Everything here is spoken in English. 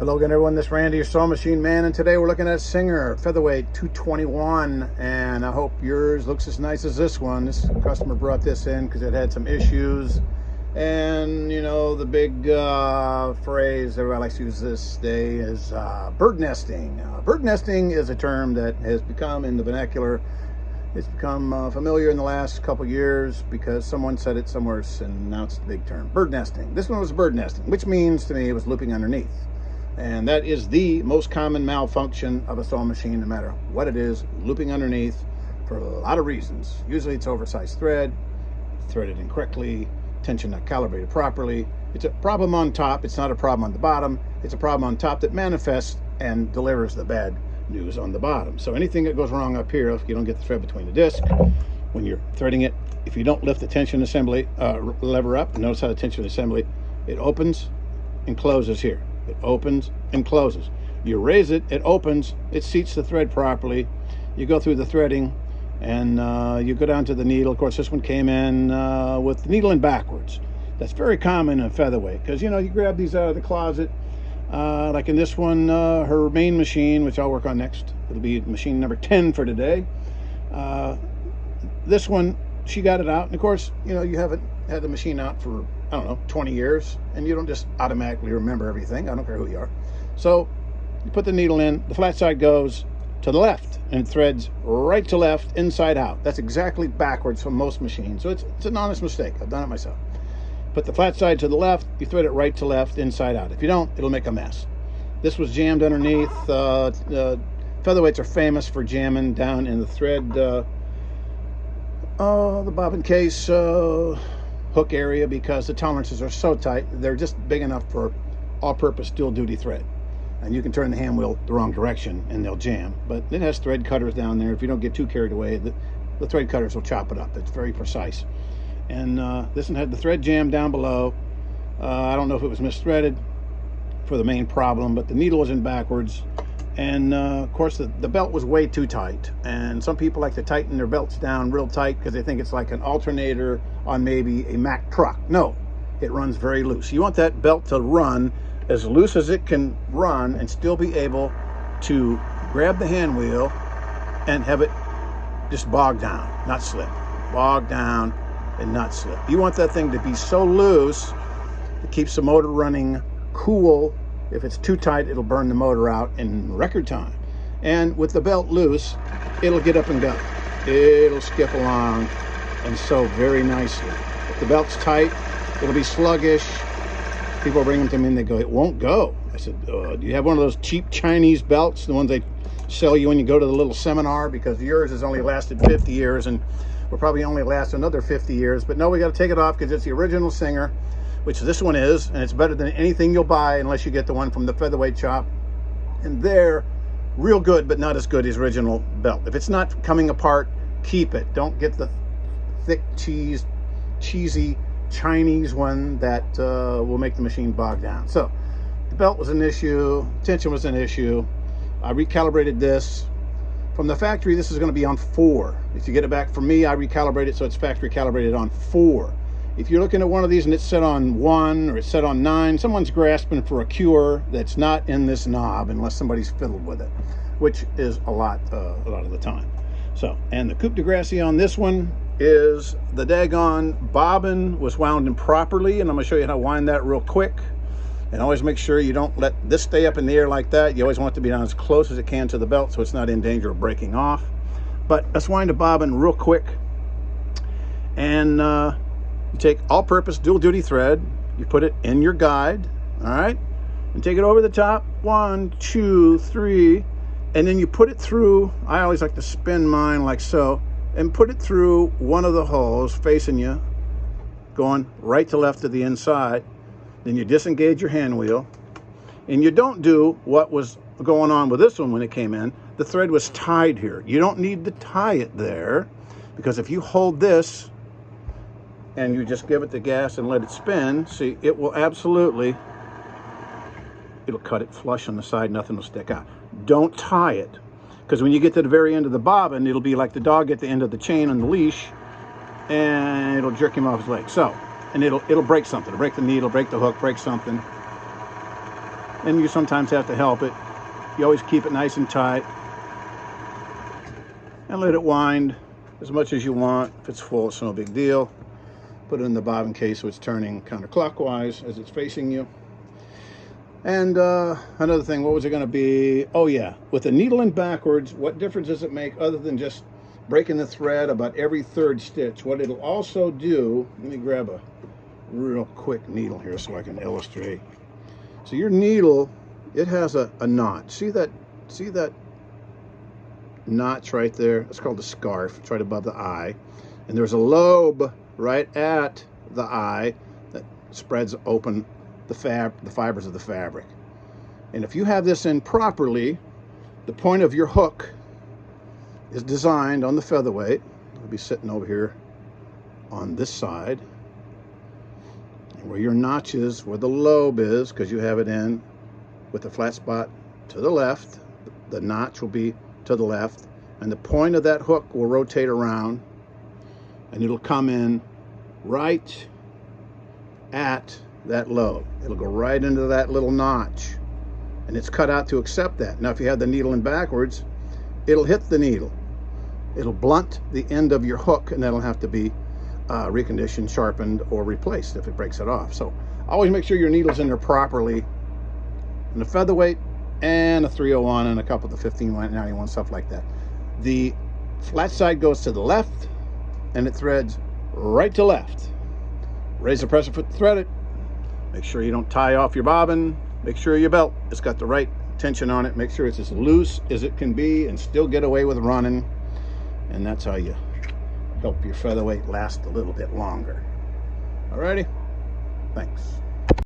Hello again, everyone. This is Randy, your sewing machine man, and today we're looking at Singer Featherweight 221, and I hope yours looks as nice as this one. This customer brought this in because it had some issues, and you know the big phrase everybody likes to use this day is bird nesting. Bird nesting is a term that has become in the vernacular. It's become familiar in the last couple years because someone said it somewhere, and now it's the big term, bird nesting. This one was bird nesting, which means to me it was looping underneath. And that is the most common malfunction of a sewing machine, no matter what it is, looping underneath for a lot of reasons. Usually it's oversized thread, threaded incorrectly, tension not calibrated properly. It's a problem on top, it's not a problem on the bottom. It's a problem on top that manifests and delivers the bad news on the bottom. So anything that goes wrong up here, if you don't get the thread between the disc, when you're threading it, if you don't lift the tension assembly lever up, notice how the tension assembly, it opens and closes here. It opens and closes. You raise it, it opens, it seats the thread properly. You go through the threading and you go down to the needle. Of course, this one came in with the needle in backwards. That's very common in featherweight because, you know, you grab these out of the closet. Like in this one, her main machine, which I'll work on next. It'll be machine number 10 for today. This one, she got it out. And of course, you know, you haven't had the machine out for, I don't know, 20 years, and you don't just automatically remember everything. I don't care who you are. So you put the needle in, the flat side goes to the left, and it threads right to left, inside out. That's exactly backwards from most machines. So it's an honest mistake. I've done it myself. Put the flat side to the left, you thread it right to left, inside out. If you don't, it'll make a mess. This was jammed underneath. Featherweights are famous for jamming down in the thread, the bobbin case hook area, because the tolerances are so tight. They're just big enough for all-purpose dual-duty thread, and you can turn the hand wheel the wrong direction and they'll jam. But it has thread cutters down there. If you don't get too carried away, the thread cutters will chop it up. It's very precise. And this one had the thread jam down below. I don't know if it was misthreaded for the main problem, but the needle was in backwards. And of course the belt was way too tight, and some people like to tighten their belts down real tight because they think it's like an alternator on maybe a Mack truck. No, it runs very loose. You want that belt to run as loose as it can run and still be able to grab the hand wheel and have it just bog down, not slip. Bog down and not slip. You want that thing to be so loose it keeps the motor running cool. If it's too tight, it'll burn the motor out in record time. And with the belt loose, it'll get up and go. It'll skip along and sew very nicely. If the belt's tight, it'll be sluggish. People bring them to me and they go, it won't go. I said, do you have one of those cheap Chinese belts, the ones they sell you when you go to the little seminar? Because yours has only lasted 50 years and will probably only last another 50 years. But no, we got to take it off because it's the original Singer, which this one is, and it's better than anything you'll buy unless you get the one from the Featherweight shop. And they're real good, but not as good as original belt. If it's not coming apart, keep it. Don't get the thick cheesy Chinese one that will make the machine bog down. So the belt was an issue, tension was an issue. I recalibrated this. From the factory, this is going to be on 4. If you get it back from me, I recalibrate it so it's factory calibrated on 4. If you're looking at one of these and it's set on 1 or it's set on 9, someone's grasping for a cure that's not in this knob unless somebody's fiddled with it, which is a lot of the time. So, and the coup de grace on this one is the daggone bobbin was wound improperly, and I'm going to show you how to wind that real quick. And always make sure you don't let this stay up in the air like that. You always want it to be down as close as it can to the belt so it's not in danger of breaking off. But let's wind a bobbin real quick. And you take all-purpose dual-duty thread, you put it in your guide, all right, and take it over the top, 1, 2, 3, and then you put it through. I always like to spin mine like so, and put it through one of the holes facing you, going right to left to the inside. Then you disengage your hand wheel, and you don't do what was going on with this one when it came in. The thread was tied here. You don't need to tie it there, because if you hold this and you just give it the gas and let it spin, see, it will absolutely, it'll cut it flush on the side, nothing will stick out. Don't tie it, because when you get to the very end of the bobbin, it'll be like the dog at the end of the chain on the leash, and it'll jerk him off his leg. So, and it'll break something. It'll break the needle, break the hook, break something. and you sometimes have to help it. You always keep it nice and tight and let it wind as much as you want. If it's full, it's no big deal. Put it in the bobbin case so it's turning counterclockwise as it's facing you. And another thing, what was it going to be? Oh yeah, with the needle in backwards, what difference does it make other than just breaking the thread about every third stitch? What it'll also do, let me grab a real quick needle here so I can illustrate. So your needle, it has a notch. See that notch right there? It's called a scarf. It's right above the eye. And there's a lobe right at the eye that spreads open the fibers of the fabric. And if you have this in properly, the point of your hook is designed on the featherweight. It'll be sitting over here on this side. And where your notch is, where the lobe is, because you have it in with the flat spot to the left, the notch will be to the left, and the point of that hook will rotate around, and it'll come in right at that lobe. It'll go right into that little notch, and it's cut out to accept that. Now if you have the needle in backwards, it'll hit the needle. It'll blunt the end of your hook, and that'll have to be reconditioned, sharpened, or replaced if it breaks it off. So always make sure your needle's in there properly. And the featherweight and a 301 and a couple of the 1591, stuff like that. The flat side goes to the left, and it threads right to left. Raise the pressure foot to thread it. Make sure you don't tie off your bobbin. Make sure your belt has got the right tension on it. Make sure it's as loose as it can be and still get away with running. And that's how you help your featherweight last a little bit longer. Alrighty? Thanks.